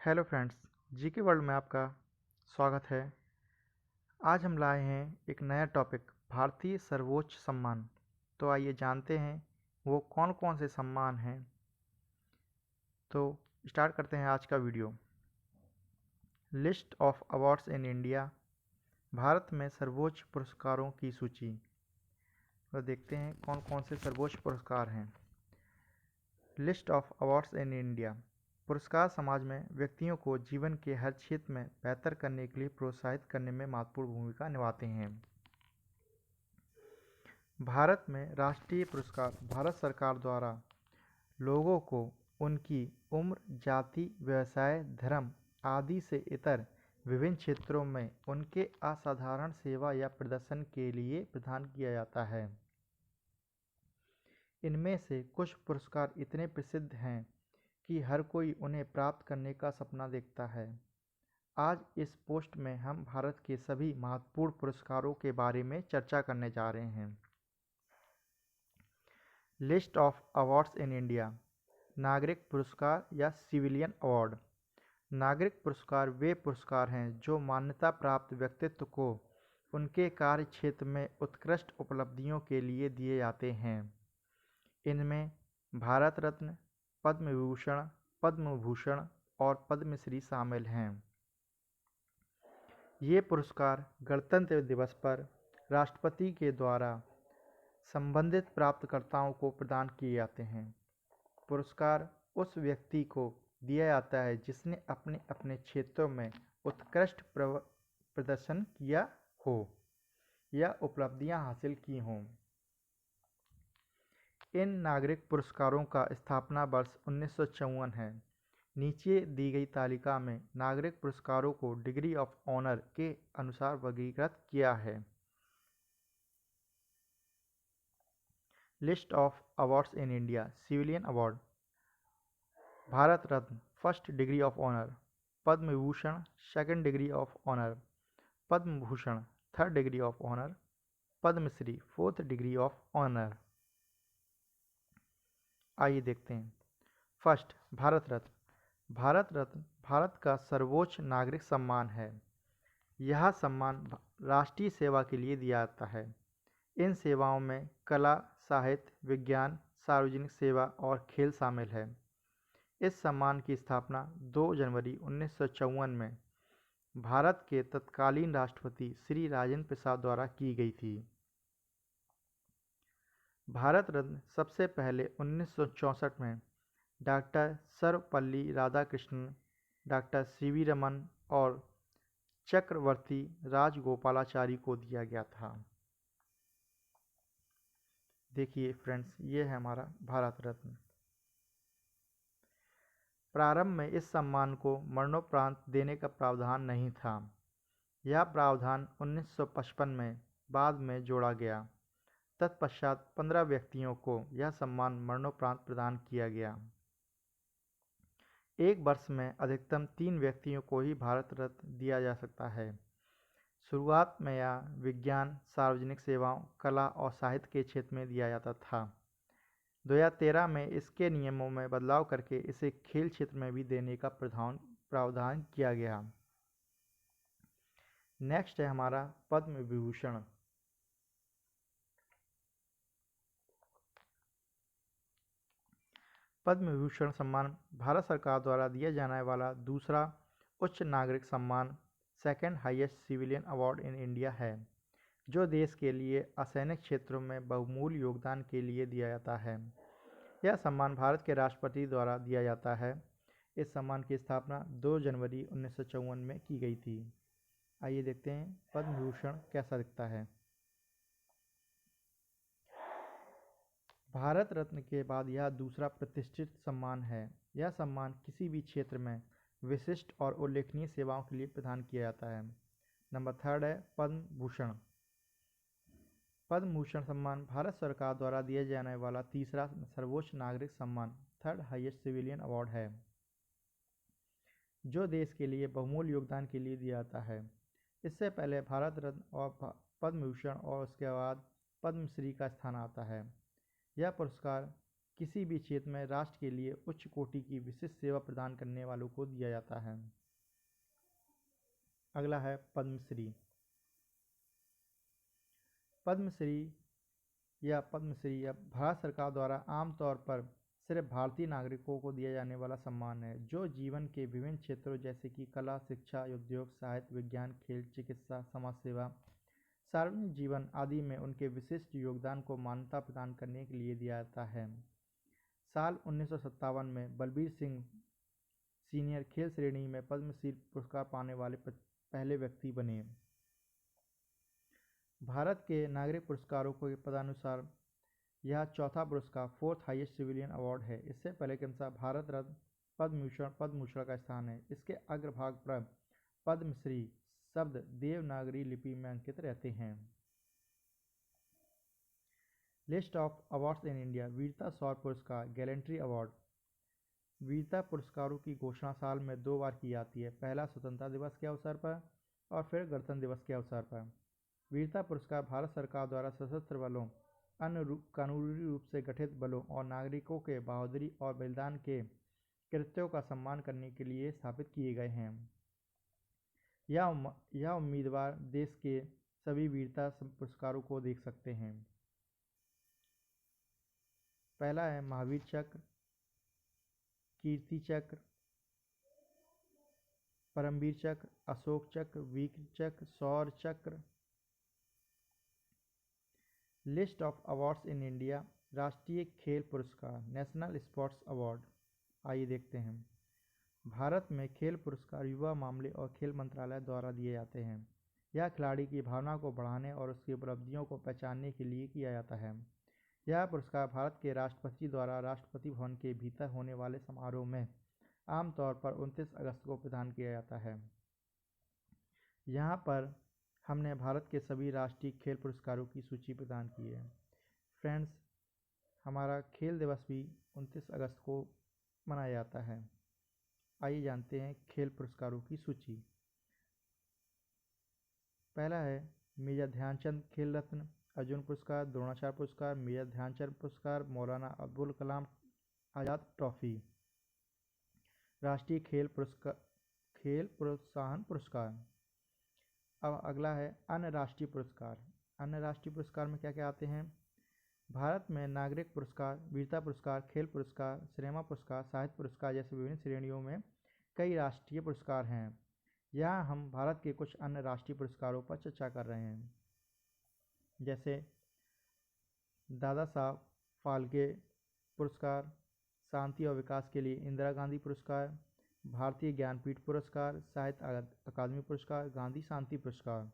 Hello friends, GK world में आपका स्वागत है। आज हम लाए हैं एक नया टॉपिक, भारतीय सर्वोच्च सम्मान। तो आइए जानते हैं वो कौन कौन से सम्मान हैं। तो स्टार्ट करते हैं आज का video. List of awards in India, Bharat में सर्वोच्च पुरस्कारों की सूची। तो देखते हैं कौन कौन से सर्वोच्च पुरस्कार हैं। List of awards in India. पुरस्कार समाज में व्यक्तियों को जीवन के हर क्षेत्र में बेहतर करने के लिए प्रोत्साहित करने में महत्वपूर्ण भूमिका निभाते हैं। भारत में राष्ट्रीय पुरस्कार भारत सरकार द्वारा लोगों को उनकी उम्र, जाति, व्यवसाय, धर्म आदि से इतर विभिन्न क्षेत्रों में उनके असाधारण सेवा या प्रदर्शन के लिए प्रदान किया जाता है। इनमें से कुछ पुरस्कार इतने प्रसिद्ध हैं कि हर कोई उन्हें प्राप्त करने का सपना देखता है। आज इस पोस्ट में हम भारत के सभी महत्वपूर्ण पुरस्कारों के बारे में चर्चा करने जा रहे हैं। List of awards in India. नागरिक पुरस्कार या सिविलियन अवार्ड। नागरिक पुरस्कार वे पुरस्कार हैं जो मान्यता प्राप्त व्यक्तित्व को उनके कार्य क्षेत्र में उत्कृष्ट उपलब्धियों के लिए दिए जाते हैं। इनमें भारत रत्न, पद्म विभूषण, पद्म भूषण और पद्मश्री शामिल हैं। ये पुरस्कार गणतंत्र दिवस पर राष्ट्रपति के द्वारा संबंधित प्राप्तकर्ताओं को प्रदान किए जाते हैं। पुरस्कार उस व्यक्ति को दिया जाता है जिसने अपने अपने क्षेत्रों में उत्कृष्ट प्रदर्शन किया हो या उपलब्धियां हासिल की हों। इन नागरिक पुरस्कारों का स्थापना वर्ष 1954 है। नीचे दी गई तालिका में नागरिक पुरस्कारों को डिग्री ऑफ ऑनर के अनुसार वर्गीकृत किया है। List of awards in India. Civilian award. Bharat Ratna first degree of honour, Padma Vibhushan second degree of honour, Padma Bhushan third degree of honour, Padmashri fourth degree of honour. आइए देखते हैं। फर्स्ट, भारत रत्न। भारत रत्न भारत का सर्वोच्च नागरिक सम्मान है। यह सम्मान राष्ट्रीय सेवा के लिए दिया जाता है। इन सेवाओं में कला, साहित्य, विज्ञान, सार्वजनिक सेवा और खेल शामिल है। इस सम्मान की स्थापना 2 जनवरी 1954 में भारत के तत्कालीन राष्ट्रपति श्री राजेंद्र प्रसाद द्वारा की गई थी। भारत रत्न सबसे पहले 1964 में doctor Sarvepalli Radhakrishnan, doctor CV Raman और चक्रवर्ती राजगोपालाचारी को दिया गया था। देखिए फ्रेंड्स, ये है हमारा भारत रत्न। प्रारंभ में इस सम्मान को मरणोपरांत देने का प्रावधान नहीं था। यह प्रावधान 1955 में बाद में जोड़ा गया। तत्पश्चात 15 व्यक्तियों को यह सम्मान मरणोपरांत प्रदान किया गया। एक वर्ष में अधिकतम 3 व्यक्तियों को ही भारत रत्न दिया जा सकता है। शुरुआत में यह विज्ञान, सार्वजनिक सेवाओं, कला और साहित्य के क्षेत्र में दिया जाता था। 2013 में इसके नियमों में बदलाव करके इसे खेल क्षेत्र में भी देने का प्रावधान किया गया। नेक्स्ट है हमारा पद्म विभूषण। पद्म विभूषण सम्मान भारत सरकार द्वारा दिया जाने वाला दूसरा उच्च नागरिक सम्मान, second highest civilian award in India है, जो देश के लिए असैनिक क्षेत्रों में बहुमूल्य योगदान के लिए दिया जाता है। यह सम्मान भारत के राष्ट्रपति द्वारा दिया जाता है। इस सम्मान की स्थापना 2 जनवरी 1954 में की गई थी। आइए देखते हैं पद्म विभूषण कैसा दिखता है। भारत रत्न के बाद यह दूसरा प्रतिष्ठित सम्मान है। यह सम्मान किसी भी क्षेत्र में विशिष्ट और उल्लेखनीय सेवाओं के लिए प्रदान किया जाता है। नंबर थर्ड है पद्म भूषण। पद्म भूषण सम्मान भारत सरकार द्वारा दिए जाने वाला तीसरा सर्वोच्च नागरिक सम्मान, थर्ड हाईएस्ट सिविलियन अवार्ड है, जो देश के लिए बहुमूल्य योगदान के लिए दिया जाता है। इससे पहले भारत रत्न और पद्म भूषण और उसके बाद पद्मश्री का स्थान आता है। यह पुरस्कार किसी भी क्षेत्र में राष्ट्र के लिए उच्च कोटि की विशिष्ट सेवा प्रदान करने वालों को दिया जाता है। अगला है पद्मश्री। पद्मश्री या भारत सरकार द्वारा आमतौर पर सिर्फ भारतीय नागरिकों को दिया जाने वाला सम्मान है जो जीवन के विभिन्न क्षेत्रों जैसे कि कला, शिक्षा, उद्योग, साहित्य, विज्ञान, खेल, चिकित्सा, समाज सेवा, सार्वजनिक जीवन आदि में उनके विशिष्ट योगदान को मान्यता प्रदान करने के लिए दिया जाता है। साल 1957 में बलबीर सिंह सीनियर खेल श्रेणी में पद्मश्री पुरस्कार पाने वाले पहले व्यक्ति बने। भारत के नागरिक पुरस्कारों के पदानुसार यह चौथा पुरस्कार, फोर्थ हाईएस्ट सिविलियन अवार्ड है। इससे पहले के अनुसार भारत रत्न, पद्मभूषण का स्थान है। इसके अग्रभाग पर पद्मश्री शब्द देवनागरी लिपि में अंकित रहते हैं। List of awards in India. वीरता शौर्य पुरस्कार, गैलेंट्री अवार्ड। वीरता पुरस्कारों की घोषणा साल में 2 बार की जाती है, पहला स्वतंत्रता दिवस के अवसर पर और फिर गणतंत्र दिवस के अवसर पर। वीरता पुरस्कार भारत सरकार द्वारा सशस्त्र बलों, अन्य कानूनी रूप से गठित बलों और नागरिकों के बहादुरी और बलिदान के कृत्यों का सम्मान करने के लिए स्थापित किए गए हैं। यह उम्मीदवार देश के सभी वीरता पुरस्कारों को देख सकते हैं। पहला है महावीर चक्र, कीर्ति चक्र, परमवीर चक्र, अशोक चक्र, वीर चक्र, शौर्य चक्र। List of awards in India. राष्ट्रीय खेल पुरस्कार, नेशनल स्पोर्ट्स अवार्ड। आइए देखते हैं। भारत में खेल पुरस्कार युवा मामले और खेल मंत्रालय द्वारा दिए जाते हैं। यह खिलाड़ी की भावना को बढ़ाने और उसकी उपलब्धियों को पहचानने के लिए किया जाता है। यह पुरस्कार भारत के राष्ट्रपति द्वारा राष्ट्रपति भवन के भीतर होने वाले समारोह में आमतौर पर 29 अगस्त को प्रदान किया जाता है। यहाँ पर हमने भारत के सभी राष्ट्रीय खेल पुरस्कारों की सूची प्रदान की है। फ्रेंड्स, हमारा खेल दिवस भी 29 अगस्त को मनाया जाता है। आइए जानते हैं खेल पुरस्कारों की सूची। पहला है मेजर ध्यानचंद खेल रत्न, अर्जुन पुरस्कार, द्रोणाचार्य पुरस्कार, मेजर ध्यानचंद पुरस्कार, मौलाना अब्दुल कलाम आज़ाद ट्रॉफी। राष्ट्रीय खेल प्रोत्साहन पुरस्कार। अब अगला है अन्य राष्ट्रीय पुरस्कार। अन्य राष्ट्रीय पुरस्कार में क्या क्या आते हैं? भारत में नागरिक पुरस्कार, वीरता पुरस्कार, खेल पुरस्कार, सिनेमा पुरस्कार, साहित्य पुरस्कार जैसे विभिन्न श्रेणियों में कई राष्ट्रीय पुरस्कार हैं। यहाँ हम भारत के कुछ अन्य राष्ट्रीय पुरस्कारों पर चर्चा कर रहे हैं, जैसे दादा साहब फाल्के पुरस्कार, शांति और विकास के लिए इंदिरा गांधी पुरस्कार, भारतीय ज्ञानपीठ पुरस्कार, साहित्य अकादमी पुरस्कार, गांधी शांति पुरस्कार।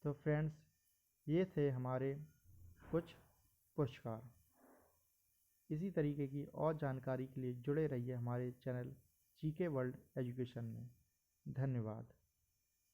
तो फ्रेंड्स, ये थे हमारे कुछ पुरस्कार। इसी तरीके की और जानकारी के लिए जुड़े रहिए हमारे चैनल जीके वर्ल्ड एजुकेशन में। धन्यवाद।